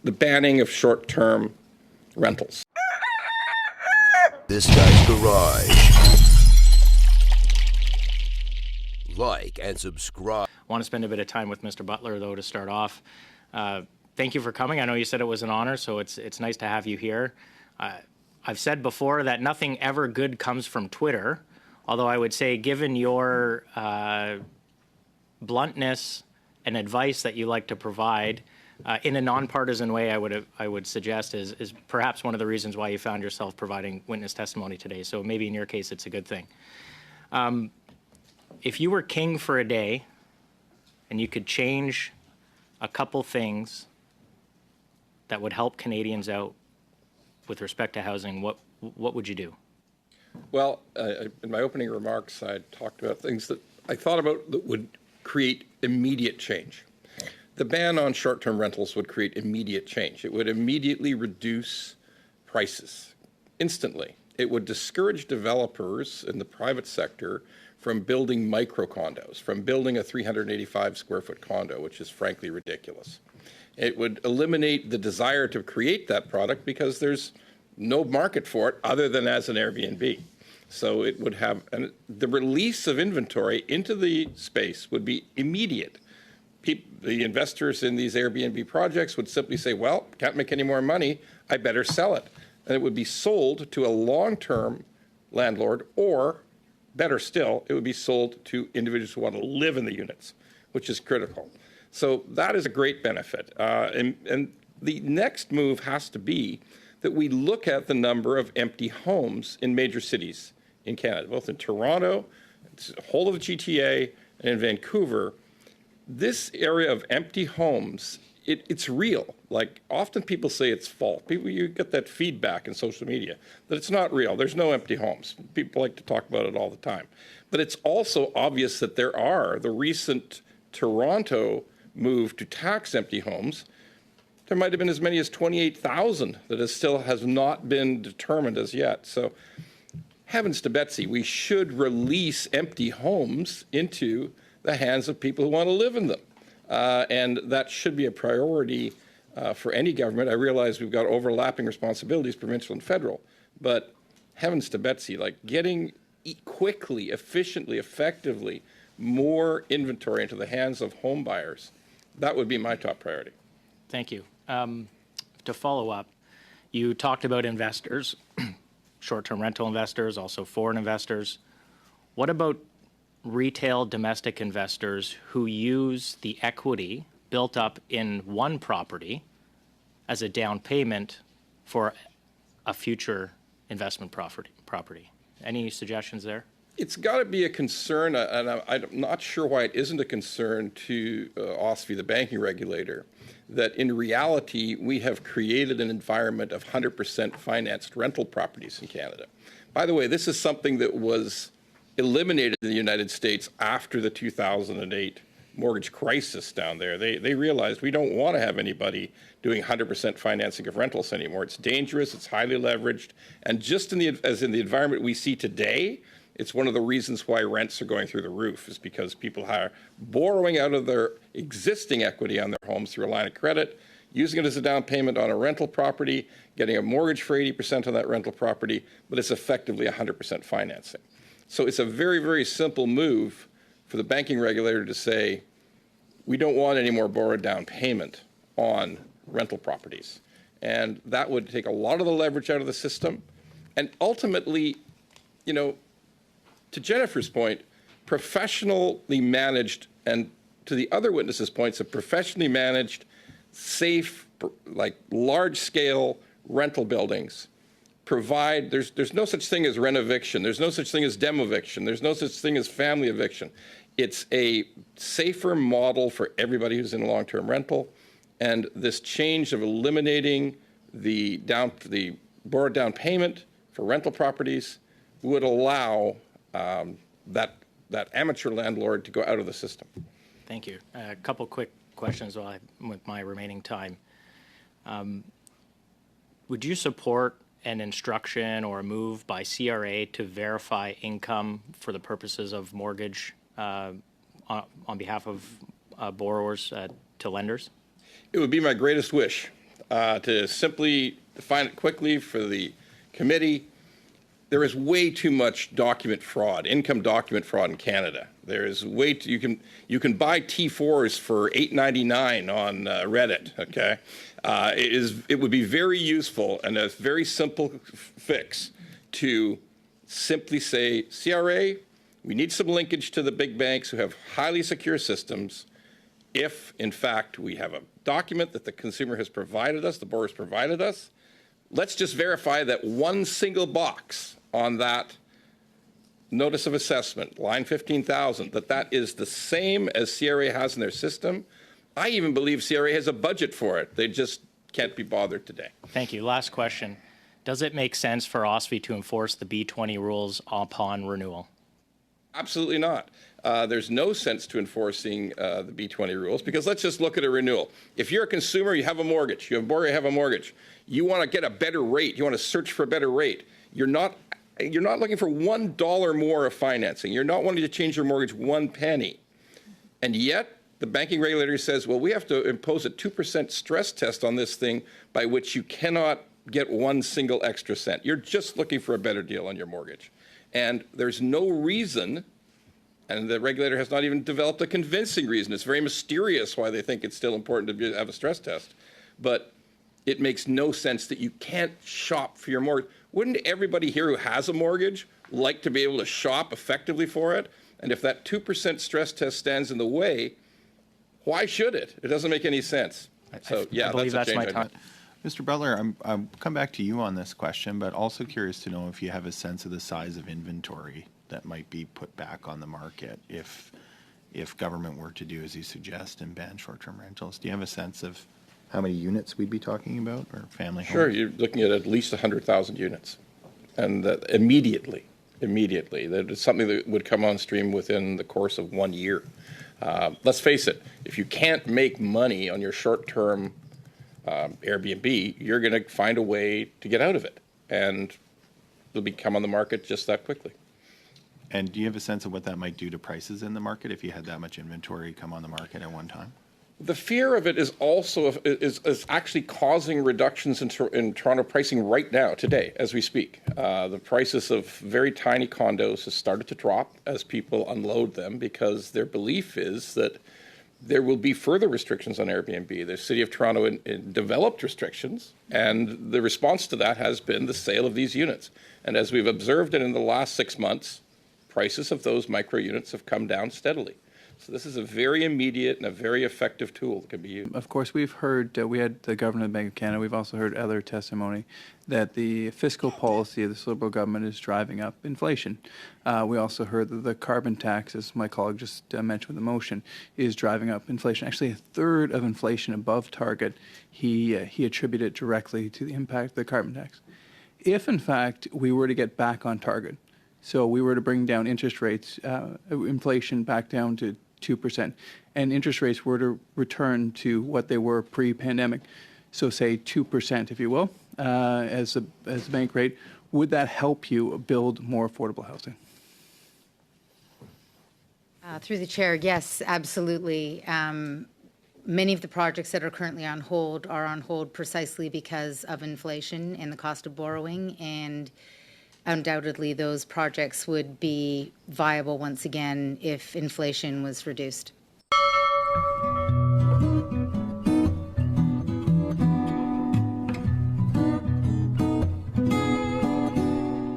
the banning of short-term rentals. This Guy's Garage. Like and subscribe. I want to spend a bit of time with Mr. Butler, though, to start off. Thank you for coming. I know you said it was an honor, so it's nice to have you here. I've said before that nothing ever good comes from Twitter, although I would say given your bluntness and advice that you like to provide in a nonpartisan way, I would suggest is perhaps one of the reasons why you found yourself providing witness testimony today. So maybe in your case, it's a good thing. If you were king for a day and you could change a couple things that would help Canadians out with respect to housing, what would you do? Well, in my opening remarks, I talked about things that I thought about that would create immediate change. The ban on short-term rentals would create immediate change. It would immediately reduce prices instantly. It would discourage developers in the private sector from building micro condos, from building a 385 square foot condo, which is frankly ridiculous. It would eliminate the desire to create that product because there's no market for it other than as an Airbnb. So it would have, and the release of inventory into the space would be immediate. The investors in these Airbnb projects would simply say, well, can't make any more money, I better sell it. And it would be sold to a long-term landlord, or better still, it would be sold to individuals who want to live in the units, which is critical. So that is a great benefit. And the next move has to be that we look at the number of empty homes in major cities in Canada, both in Toronto, the whole of the GTA, and in Vancouver. This area of empty homes, it's real. Like, often people say it's false. You get that feedback in social media that it's not real. There's no empty homes. People like to talk about it all the time. But it's also obvious that there are. The recent Toronto move to tax empty homes, there might have been as many as 28,000 that still has not been determined as yet. So heavens to Betsy, we should release empty homes into the hands of people who want to live in them. And that should be a priority for any government. I realize we've got overlapping responsibilities, provincial and federal, but heavens to Betsy, like getting quickly, efficiently, effectively more inventory into the hands of home buyers, that would be my top priority. Thank you. To follow up, you talked about investors, short-term rental investors, also foreign investors. What about retail domestic investors who use the equity built up in one property as a down payment for a future investment property? Any suggestions there? It's got to be a concern, and I'm not sure why it isn't a concern to OSFI, the banking regulator, that in reality we have created an environment of 100% financed rental properties in Canada. By the way, this is something that was eliminated in the United States after the 2008 mortgage crisis down there. They realized we don't want to have anybody doing 100% financing of rentals anymore. It's dangerous, it's highly leveraged, and just as in the environment we see today, it's one of the reasons why rents are going through the roof, is because people are borrowing out of their existing equity on their homes through a line of credit, using it as a down payment on a rental property, getting a mortgage for 80% on that rental property, but it's effectively 100% financing. So it's a very, very simple move for the banking regulator to say, we don't want any more borrowed down payment on rental properties. And that would take a lot of the leverage out of the system. And ultimately, you know, to Jennifer's point, professionally managed, and to the other witnesses' points, of professionally managed, safe, like large-scale rental buildings provide, there's no such thing as rent eviction, there's no such thing as demo eviction, there's no such thing as family eviction. It's a safer model for everybody who's in a long-term rental, and this change of eliminating the borrowed down payment for rental properties would allow that amateur landlord to go out of the system. Thank you. A couple quick questions with my remaining time. Would you support an instruction or a move by CRA to verify income for the purposes of mortgage on behalf of borrowers to lenders? It would be my greatest wish. to simply define it quickly for the committee, there is way too much document fraud, income document fraud in Canada. There is way too, you can buy T4s for $8.99 on Reddit. Okay, it would be very useful and a very simple fix to simply say, CRA, we need some linkage to the big banks who have highly secure systems. If in fact we have a document that the consumer has provided us, the borrower has provided us, let's just verify that one single box on that notice of assessment, line 15,000, that is the same as CRA has in their system. I even believe CRA has a budget for it. They just can't be bothered today. Thank you. Last question. Does it make sense for OSFI to enforce the B20 rules upon renewal? Absolutely not. There's no sense to enforcing the B20 rules, because let's just look at a renewal. If you're a consumer, you have a mortgage, you have a borrower, you have a mortgage, you want to get a better rate, you want to search for a better rate, you're not looking for $1 more of financing. You're not wanting to change your mortgage one penny. And yet, the banking regulator says, well, we have to impose a 2% stress test on this thing by which you cannot get one single extra cent. You're just looking for a better deal on your mortgage. And there's no reason, and the regulator has not even developed a convincing reason. It's very mysterious why they think it's still important to have a stress test. But it makes no sense that you can't shop for your mortgage. Wouldn't everybody here who has a mortgage like to be able to shop effectively for it? And if that 2% stress test stands in the way, why should it? It doesn't make any sense. So, yeah, I believe that's my time. Mr. Butler, I'm come back to you on this question, but also curious to know if you have a sense of the size of inventory that might be put back on the market if government were to do as you suggest and ban short-term rentals. Do you have a sense of how many units we'd be talking about, or family homes? Sure, you're looking at least 100,000 units, and immediately. That is something that would come on stream within the course of 1 year. Let's face it, if you can't make money on your short-term Airbnb, you're going to find a way to get out of it, and it'll come on the market just that quickly. And do you have a sense of what that might do to prices in the market if you had that much inventory come on the market at one time? The fear of it is also is actually causing reductions in Toronto pricing right now, today, as we speak. The prices of very tiny condos has started to drop as people unload them, because their belief is that there will be further restrictions on Airbnb. The City of Toronto developed restrictions, and the response to that has been the sale of these units. And as we've observed it in the last 6 months, prices of those micro units have come down steadily. So this is a very immediate and a very effective tool that can be used. Of course, we've heard, we had the Governor of the Bank of Canada, we've also heard other testimony that the fiscal policy of this Liberal government is driving up inflation. We also heard that the carbon tax, as my colleague just mentioned with the motion, is driving up inflation. Actually, a third of inflation above target, he attributed directly to the impact of the carbon tax. If, in fact, we were to get back on target, so we were to bring down interest rates, inflation back down to 2%, and interest rates were to return to what they were pre-pandemic, so say 2%, if you will, as the bank rate, would that help you build more affordable housing? Through the chair, yes, absolutely. Many of the projects that are currently on hold are on hold precisely because of inflation and the cost of borrowing, and undoubtedly those projects would be viable once again if inflation was reduced.